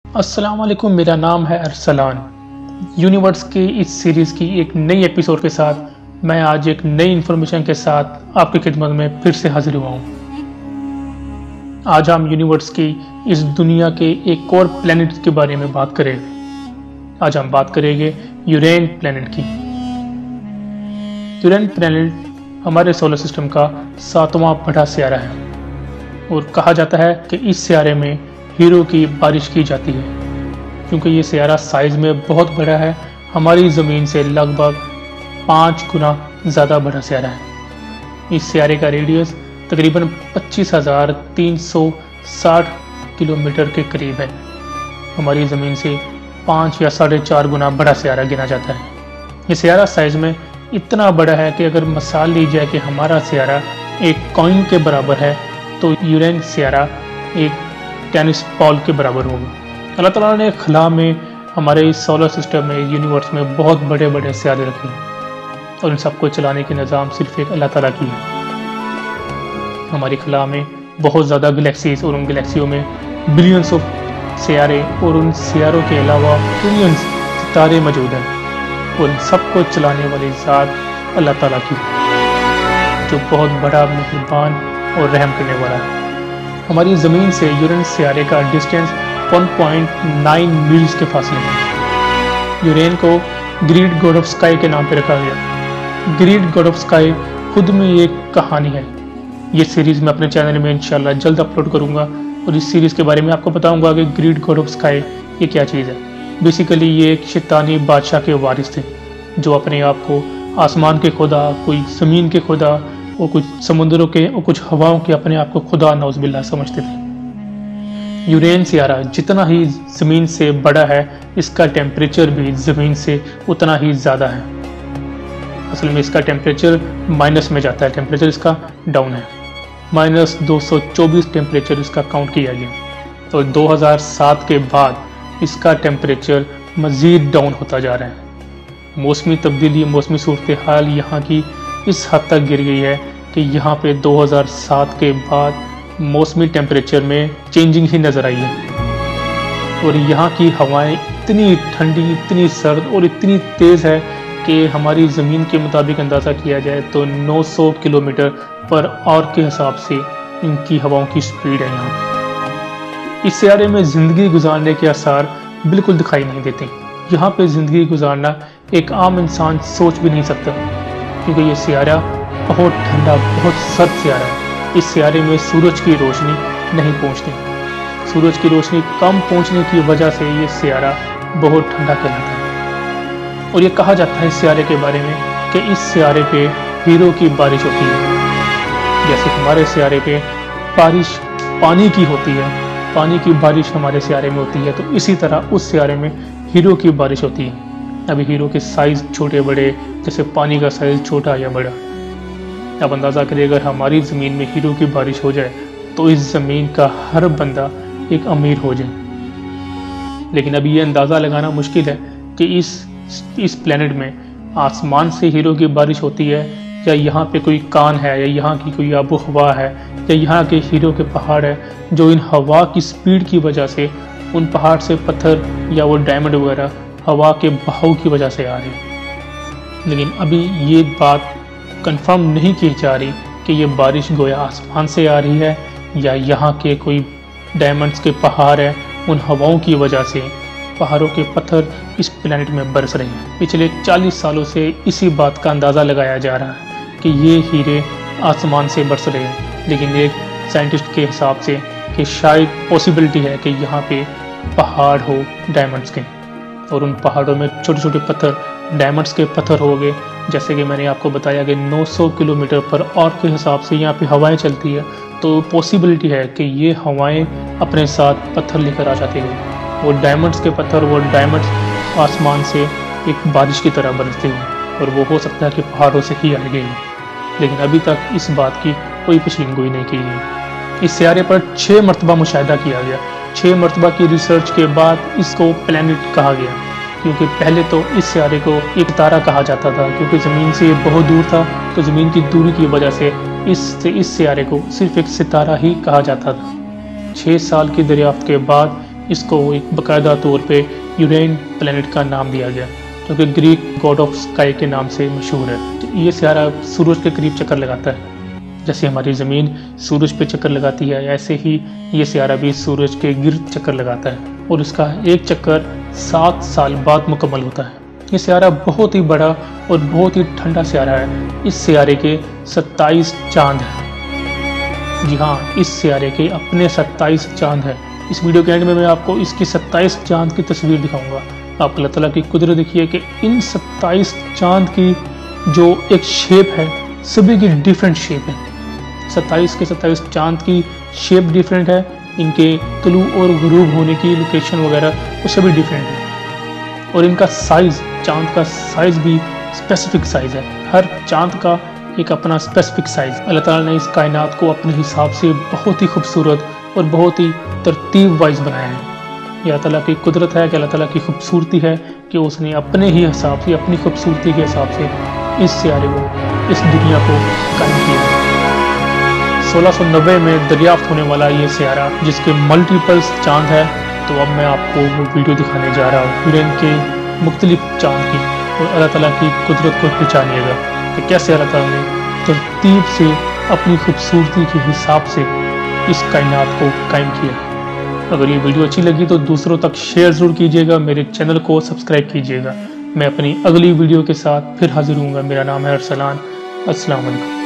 अस्सलाम वालेकुम, मेरा नाम है अरसलान। यूनिवर्स की इस सीरीज़ की एक नई एपिसोड के साथ मैं आज एक नई इन्फॉर्मेशन के साथ आपकी खिदमत में फिर से हाजिर हुआ हूँ। आज हम यूनिवर्स की इस दुनिया के एक और प्लैनेट के बारे में बात करेंगे। आज हम बात करेंगे यूरेन प्लैनेट की। यूरेन प्लैनेट हमारे सोलर सिस्टम का 7वां बड़ा सियारा है और कहा जाता है कि इस सियारे में हीरो की बारिश की जाती है क्योंकि ये सियारा साइज में बहुत बड़ा है। हमारी ज़मीन से लगभग 5 गुना ज़्यादा बड़ा सियारा है। इस सियारे का रेडियस तकरीबन 25,360 किलोमीटर के करीब है। हमारी ज़मीन से 5 या 4.5 गुना बड़ा सियारा गिना जाता है। ये सियारा साइज में इतना बड़ा है कि अगर मिसाल ली जाए कि हमारा सियारा एक कॉइन के बराबर है तो यूरेन सियारा एक टेनिस बॉल के बराबर होगा। अल्लाह ताला ने खला में हमारे इस सोलर सिस्टम में, यूनिवर्स में बहुत बड़े बड़े सियारे रखे हैं और इन सबको चलाने की निज़ाम सिर्फ एक अल्लाह ताला की है। हमारी खला में बहुत ज़्यादा गैलेक्सीज और उन गैलेक्सियों में बिलियंस ऑफ सियारे और उन सियारों के अलावा ट्रिलियंस सितारे मौजूद हैं और इन सबको चलाने वाली ज़ात अल्लाह ताला की है जो बहुत बड़ा मेहरबान और रहम करने वाला है। हमारी ज़मीन से यूरेन सियारे का डिस्टेंस 1.9 मील्स के फासले में। यूरेन को ग्रीड गॉड ऑफ स्काई के नाम पे रखा गया। ग्रीड गॉड ऑफ स्काई खुद में एक कहानी है। ये सीरीज़ मैं अपने चैनल में इंशाल्लाह जल्द अपलोड करूँगा और इस सीरीज़ के बारे में आपको बताऊँगा कि ग्रीड गॉड ऑफ स्काई ये क्या चीज़ है। बेसिकली ये एक शैतानी बादशाह के वारिस थे जो अपने आप को आसमान के खुदा, कोई ज़मीन के खुदा और कुछ समुद्रों के और कुछ हवाओं के अपने आप को खुदा नौज़बिल्लाह समझते थे। यूरेन सियारा जितना ही ज़मीन से बड़ा है, इसका टेम्परेचर भी ज़मीन से उतना ही ज़्यादा है। असल में इसका टेम्परेचर माइनस में जाता है, टेम्परेचर इसका डाउन है। -224 टेम्परेचर इसका काउंट किया गया और 2007 के बाद इसका टेम्परेचर मज़ीद डाउन होता जा रहा है। मौसमी तब्दीली, मौसमी सूरत हाल यहाँ की इस हद तक गिर गई है कि यहाँ पे 2007 के बाद मौसमी टेम्परेचर में चेंजिंग ही नज़र आई है और यहाँ की हवाएं इतनी ठंडी, इतनी सर्द और इतनी तेज़ है कि हमारी ज़मीन के मुताबिक अंदाज़ा किया जाए तो 900 किलोमीटर पर आवर के हिसाब से इनकी हवाओं की स्पीड है। यहाँ इस सियारे में ज़िंदगी गुजारने के आसार बिल्कुल दिखाई नहीं देते। यहाँ पे ज़िंदगी गुजारना एक आम इंसान सोच भी नहीं सकता क्योंकि ये सियारा बहुत ठंडा, बहुत सर्द सियारा है। इस सियारे में सूरज की रोशनी नहीं पहुंचती। सूरज की रोशनी कम पहुंचने की वजह से ये सियारा बहुत ठंडा कहलाता है और ये कहा जाता है इस सियारे के बारे में कि इस सियारे पे हीरो की बारिश होती है। जैसे हमारे सियारे पे बारिश पानी की होती है, पानी की बारिश हमारे सियारे में होती है, तो इसी तरह उस सियारे में हीरो की बारिश होती है। अभी हीरो के साइज़ छोटे बड़े, जैसे पानी का साइज़ छोटा या बड़ा। अब अंदाज़ा करिए अगर हमारी ज़मीन में हीरो की बारिश हो जाए तो इस ज़मीन का हर बंदा एक अमीर हो जाए। लेकिन अभी ये अंदाज़ा लगाना मुश्किल है कि इस प्लेनेट में आसमान से हीरो की बारिश होती है या यहाँ पे कोई कान है या यहाँ की कोई आबो हवा है या यहाँ के हीरो के पहाड़ है जो इन हवा की स्पीड की वजह से उन पहाड़ से पत्थर या वो डायमंड वगैरह हवा के बहाव की वजह से आ रही है। लेकिन अभी ये बात कंफर्म नहीं की जा रही कि ये बारिश गोया आसमान से आ रही है या यहाँ के कोई डायमंड्स के पहाड़ है, उन हवाओं की वजह से पहाड़ों के पत्थर इस प्लैनेट में बरस रहे हैं। पिछले 40 सालों से इसी बात का अंदाज़ा लगाया जा रहा है कि ये हीरे आसमान से बरस रहे हैं। लेकिन एक साइंटिस्ट के हिसाब से कि शायद पॉसिबिलिटी है कि यहाँ पे पहाड़ हो डायमंड्स के और उन पहाड़ों में छोटे छोटे पत्थर डायमंड्स के पत्थर हो गए। जैसे कि मैंने आपको बताया कि 900 किलोमीटर पर आवर के हिसाब से यहाँ पे हवाएं चलती है, तो पॉसिबिलिटी है कि ये हवाएं अपने साथ पत्थर लेकर आ जाती हैं। वो डायमंड्स के पत्थर, वो डायमंड्स आसमान से एक बारिश की तरह बरसते हैं और वो हो सकता है कि पहाड़ों से ही आए गए हैं। लेकिन अभी तक इस बात की कोई पेशीनगोई नहीं की गई। इस सियारे पर 6 मरतबा मुशाहिदा किया गया। 6 मरतबा की रिसर्च के बाद इसको प्लैनेट कहा गया क्योंकि पहले तो इस सियारे को एक तारा कहा जाता था क्योंकि ज़मीन से बहुत दूर था, तो ज़मीन की दूरी की वजह से इस सियारे को सिर्फ एक सितारा ही कहा जाता था। 6 साल की दरियाफ्त के बाद इसको एक बाकायदा तौर पे यूरेन प्लैनेट का नाम दिया गया, जो कि ग्रीक गॉड ऑफ स्काई के नाम से मशहूर है। तो ये सियारा सूरज के करीब चक्कर लगाता है। जैसे हमारी ज़मीन सूरज पे चक्कर लगाती है, ऐसे ही ये सियारा भी सूरज के गिर्द चक्कर लगाता है और इसका एक चक्कर 7 साल बाद मुकम्मल होता है। ये सियारा बहुत ही बड़ा और बहुत ही ठंडा सियारा है। इस सियारे के 27 चांद हैं। जी हाँ, इस सियारे के अपने 27 चांद हैं। इस वीडियो के एंड में मैं आपको इसकी 27 चांद की तस्वीर दिखाऊंगा। आप अल्लाह ताला की कुदरत देखिए कि इन 27 चांद की जो एक शेप है, सभी की डिफरेंट शेप है। 27 के 27 चांद की शेप डिफरेंट है, इनके तुलू और गुरूब होने की लोकेशन वगैरह वो सभी डिफरेंट है। और इनका साइज़, चांद का साइज़ भी स्पेसिफिक साइज़ है। हर चांद का एक अपना स्पेसिफिक साइज़। अल्लाह ताला ने इस कायनात को अपने हिसाब से बहुत ही खूबसूरत और बहुत ही तरतीब वाइज बनाया है। यह अल्लाह ताला की कुदरत है कि अल्लाह ताला की खूबसूरती है कि उसने अपने ही हिसाब से, अपनी खूबसूरती के हिसाब से इस सियारे को, इस दुनिया को कायम किया है। 1690 में दरियाफ्त होने वाला ये सियारा, जिसके मल्टीपल्स चांद है। तो अब मैं आपको वो वीडियो दिखाने जा रहा हूँ यूरेन के मुख्तलिफ चांद की, और अल्लाह ताला की कुदरत को पहचानिएगा कि कैसे अल्लाह ताला ने तरतीब से अपनी खूबसूरती के हिसाब से इस कायनात को कायम किया। अगर ये वीडियो अच्छी लगी तो दूसरों तक शेयर ज़रूर कीजिएगा, मेरे चैनल को सब्सक्राइब कीजिएगा। मैं अपनी अगली वीडियो के साथ फिर हाजिर हूँगा। मेरा नाम है अरसलान। अस्सलाम वालेकुम।